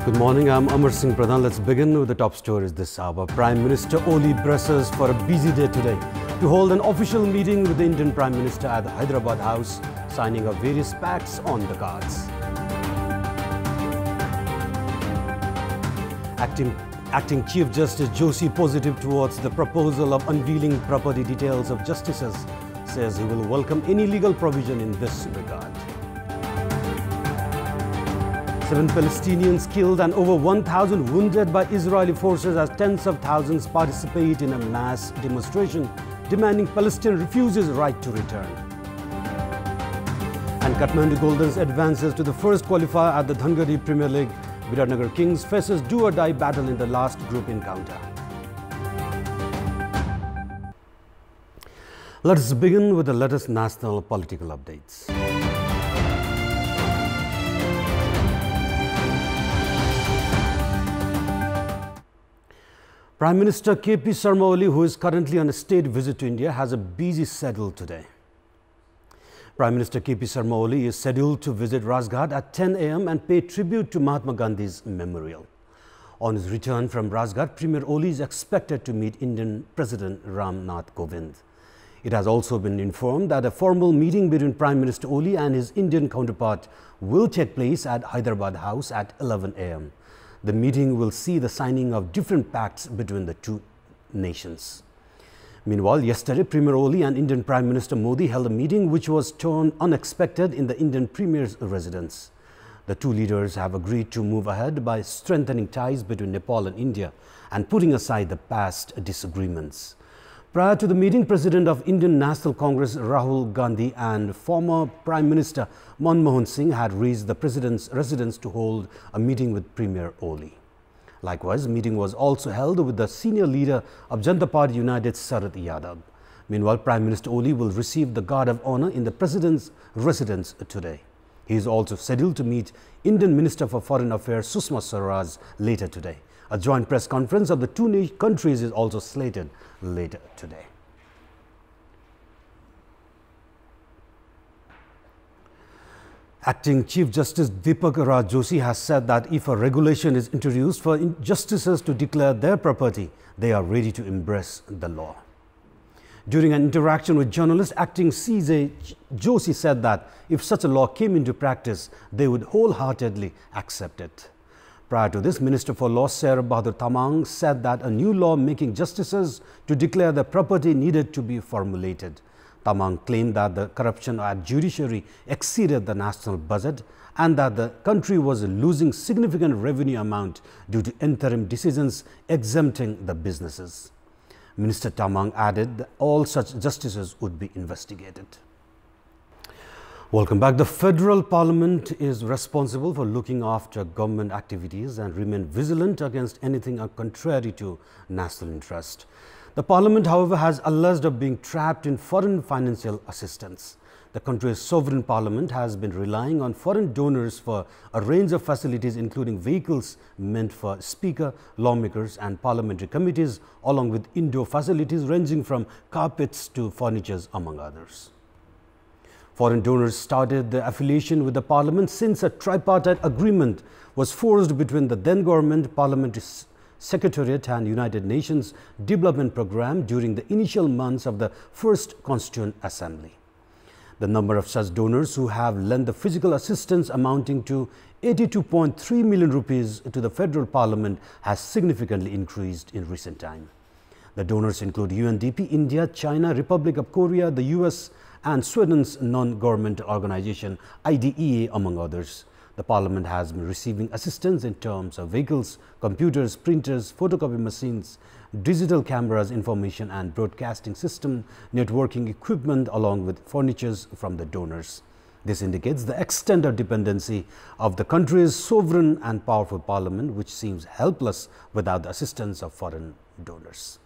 Good morning, I'm Amar Singh Pradhan. Let's begin with the top stories this hour. Prime Minister Oli presses for a busy day today to hold an official meeting with the Indian Prime Minister at the Hyderabad House, signing of various pacts on the cards. Acting Chief Justice Joshi positive towards the proposal of unveiling property details of justices, says he will welcome any legal provision in this regard. 7 Palestinians killed and over 1,000 wounded by Israeli forces as tens of thousands participate in a mass demonstration demanding Palestine refuses right to return. And Kathmandu Goldens advances to the first qualifier at the Dhangari Premier League. Viratnagar Kings faces do-or-die battle in the last group encounter. Let us begin with the latest national political updates. Prime Minister KP Sharma Oli, who is currently on a state visit to India, has a busy schedule today. Prime Minister KP Sharma Oli is scheduled to visit Rajghat at 10 a.m. and pay tribute to Mahatma Gandhi's memorial. On his return from Rajghat, Premier Oli is expected to meet Indian President Ram Nath Kovind. It has also been informed that a formal meeting between Prime Minister Oli and his Indian counterpart will take place at Hyderabad House at 11 a.m. The meeting will see the signing of different pacts between the two nations. Meanwhile, yesterday, Premier Oli and Indian Prime Minister Modi held a meeting which was turned unexpected in the Indian Premier's residence. The two leaders have agreed to move ahead by strengthening ties between Nepal and India and putting aside the past disagreements. Prior to the meeting, President of Indian National Congress Rahul Gandhi and former Prime Minister Manmohan Singh had reached the President's residence to hold a meeting with Premier Oli. Likewise, a meeting was also held with the senior leader of Janata Party United, Sharad Yadav. Meanwhile, Prime Minister Oli will receive the Guard of Honour in the President's residence today. He is also scheduled to meet Indian Minister for Foreign Affairs Sushma Swaraj later today. A joint press conference of the two countries is also slated later today. Acting Chief Justice Deepak Raj Joshi has said that if a regulation is introduced for justices to declare their property, they are ready to embrace the law. During an interaction with journalists, Acting CJ Joshi said that if such a law came into practice, they would wholeheartedly accept it. Prior to this, Minister for Law Sher Bahadur Tamang said that a new law making justices to declare their property needed to be formulated. Tamang claimed that the corruption at judiciary exceeded the national budget and that the country was losing significant revenue amount due to interim decisions exempting the businesses. Minister Tamang added that all such justices would be investigated. Welcome back. The Federal Parliament is responsible for looking after government activities and remain vigilant against anything contrary to national interest. The Parliament, however, has alleged of being trapped in foreign financial assistance. The country's sovereign parliament has been relying on foreign donors for a range of facilities, including vehicles meant for speaker, lawmakers and parliamentary committees, along with indoor facilities ranging from carpets to furniture, among others. Foreign donors started their affiliation with the parliament since a tripartite agreement was forged between the then government, Parliamentary Secretariat and United Nations Development Programme during the initial months of the First Constituent Assembly. The number of such donors who have lent the physical assistance amounting to 82.3 million rupees to the Federal Parliament has significantly increased in recent time. The donors include UNDP, India, China, Republic of Korea, the US and Sweden's non-governmental organization IDEA, among others. The Parliament has been receiving assistance in terms of vehicles, computers, printers, photocopy machines, digital cameras, information and broadcasting system, networking equipment, along with furniture from the donors. This indicates the extent of dependency of the country's sovereign and powerful parliament, which seems helpless without the assistance of foreign donors.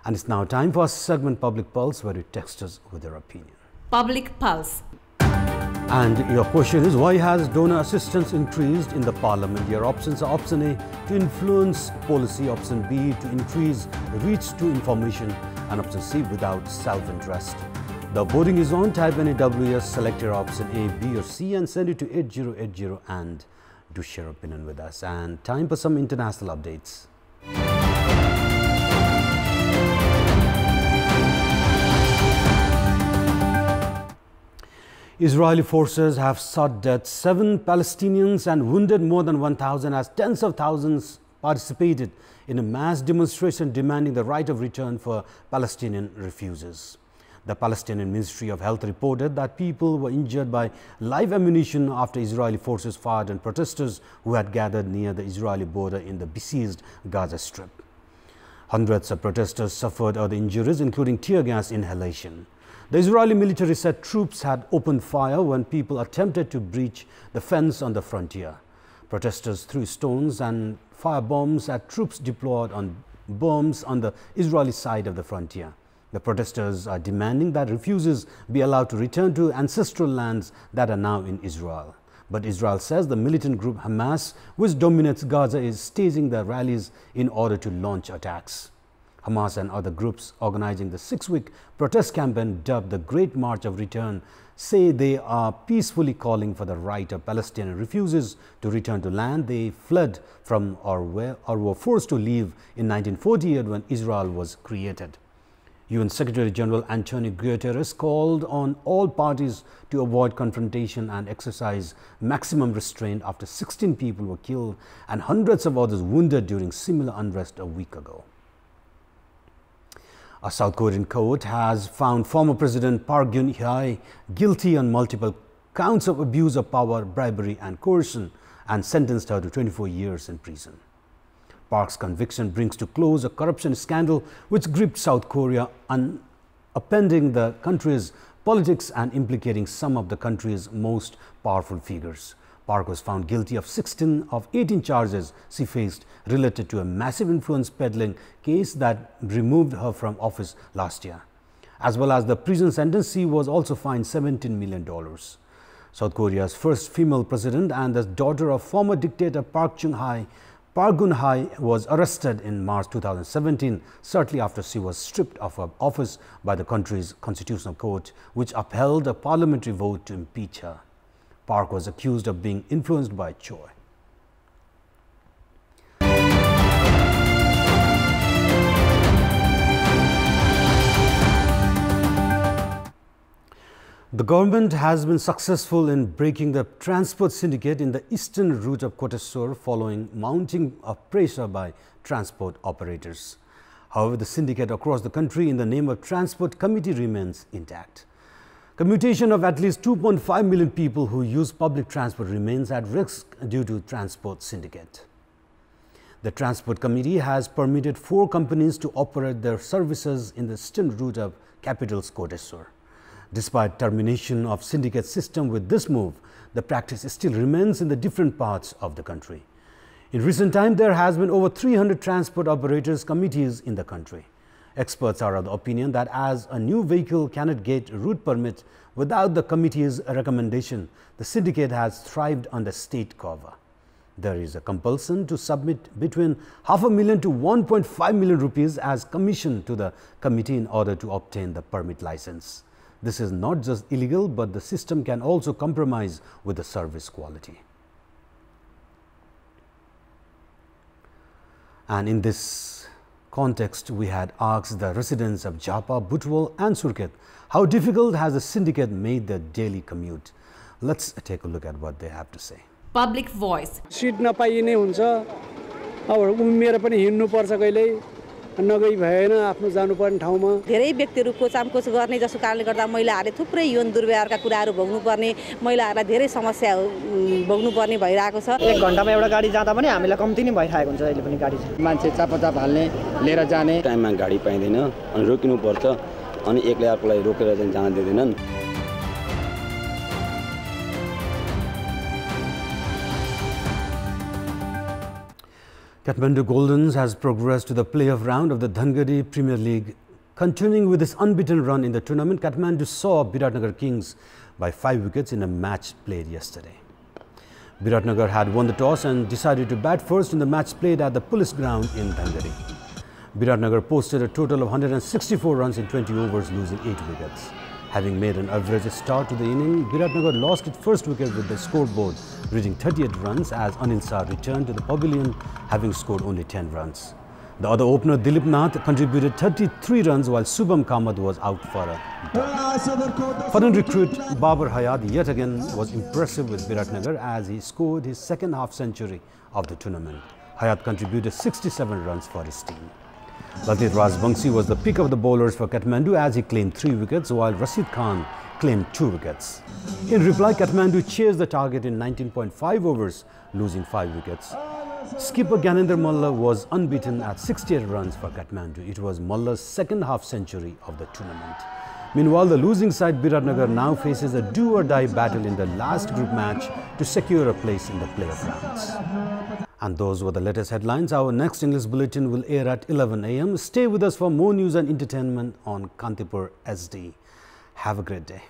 And it's now time for our segment Public Pulse, where you text us with your opinion. Public Pulse. And your question is, why has donor assistance increased in the Parliament? Your options are option A, to influence policy, option B, to increase reach to information, and option C, without self-interest. The voting is on. Type any WS, select your option A, B or C and send it to 8080 and Do share your opinion with us. And time for some international updates. Israeli forces have shot dead 7 Palestinians and wounded more than 1,000 as tens of thousands participated in a mass demonstration demanding the right of return for Palestinian refugees. The Palestinian Ministry of Health reported that people were injured by live ammunition after Israeli forces fired on protesters who had gathered near the Israeli border in the besieged Gaza Strip. Hundreds of protesters suffered other injuries, including tear gas inhalation. The Israeli military said troops had opened fire when people attempted to breach the fence on the frontier. Protesters threw stones and fire bombs at troops deployed on bombs on the Israeli side of the frontier. The protesters are demanding that refugees be allowed to return to ancestral lands that are now in Israel. But Israel says the militant group Hamas, which dominates Gaza, is staging the rallies in order to launch attacks. Hamas and other groups organizing the 6-week protest campaign dubbed the Great March of Return say they are peacefully calling for the right of Palestinian refugees to return to land they fled from or were forced to leave in 1948 when Israel was created. UN Secretary General Antonio Guterres called on all parties to avoid confrontation and exercise maximum restraint after 16 people were killed and hundreds of others wounded during similar unrest a week ago. A South Korean court has found former President Park Geun-hye guilty on multiple counts of abuse of power, bribery and coercion and sentenced her to 24 years in prison. Park's conviction brings to close a corruption scandal which gripped South Korea, upending the country's politics and implicating some of the country's most powerful figures. Park was found guilty of 16 of 18 charges she faced related to a massive influence peddling case that removed her from office last year. As well as the prison sentence, she was also fined $17 million. South Korea's first female president and the daughter of former dictator Park Geun-hye was arrested in March 2017, shortly after she was stripped of her office by the country's constitutional court, which upheld a parliamentary vote to impeach her. Park was accused of being influenced by Choi. The government has been successful in breaking the transport syndicate in the eastern route of Kotesur following mounting of pressure by transport operators. However, the syndicate across the country in the name of Transport Committee remains intact. Commutation of at least 2.5 million people who use public transport remains at risk due to transport syndicate. The Transport Committee has permitted 4 companies to operate their services in the eastern route of capital's Kotesur. Despite termination of syndicate system with this move, the practice still remains in the different parts of the country. In recent time, there has been over 300 transport operators committees in the country. Experts are of the opinion that as a new vehicle cannot get route permit without the committee's recommendation, the syndicate has thrived under state cover. There is a compulsion to submit between $500,000 to 1.5 million rupees as commission to the committee in order to obtain the permit license. This is not just illegal, but the system can also compromise with the service quality. And in this context, we had asked the residents of Japa, Butwal and Surkhet, how difficult has the syndicate made their daily commute? Let's take a look at what they have to say. Public voice. Seat नपाइने हुन्छ अब उमेर पनि हिँड्नु पर्छ कहिले नगई भएन आफ्नो जानुपर्ने ठाउँमा धेरै व्यक्तिहरु कोचामकोच गर्ने जसो कारणले गर्दा महिलाहरुले थुप्रै यौन दुर्व्यवहारका कुराहरु भोग्नु पर्ने महिलाहरुलाई धेरै समस्या भोग्नु पर्ने भइराको छ 1 घण्टामा एउटा गाडी जाँदा पनि हामीलाई कम्ती नै भइरहेको हुन्छ अहिले पनि गाडी मान्छे चापचाप हाल्ने लिएर जाने टाइममा गाडी पाइदैन अनि रोकिनु पर्छ अनि एकले अर्कोलाई रोकेर चाहिँ जान दिदैनन् Kathmandu Goldens has progressed to the playoff round of the Dhangadi Premier League. Continuing with its unbeaten run in the tournament, Kathmandu saw Biratnagar Kings by 5 wickets in a match played yesterday. Biratnagar had won the toss and decided to bat first in the match played at the Police Ground in Dhangadi. Biratnagar posted a total of 164 runs in 20 overs, losing 8 wickets. Having made an average start to the inning, Biratnagar lost its first wicket with the scoreboard reaching 38 runs as Anil Shah returned to the pavilion having scored only 10 runs. The other opener Dilip Nath contributed 33 runs while Subham Kamath was out for a duck. Foreign recruit Babar Hayat yet again was impressive with Biratnagar as he scored his second half century of the tournament. Hayat contributed 67 runs for his team. Lalit Rajbangshi was the pick of the bowlers for Kathmandu as he claimed 3 wickets while Rashid Khan claimed 2 wickets. In reply, Kathmandu chased the target in 19.5 overs, losing 5 wickets. Skipper Gyanendra Malla was unbeaten at 68 runs for Kathmandu. It was Malla's second half century of the tournament. Meanwhile, the losing side Biratnagar now faces a do-or-die battle in the last group match to secure a place in the playoff rounds. And those were the latest headlines. Our next English bulletin will air at 11 a.m. Stay with us for more news and entertainment on Kantipur SD. Have a great day.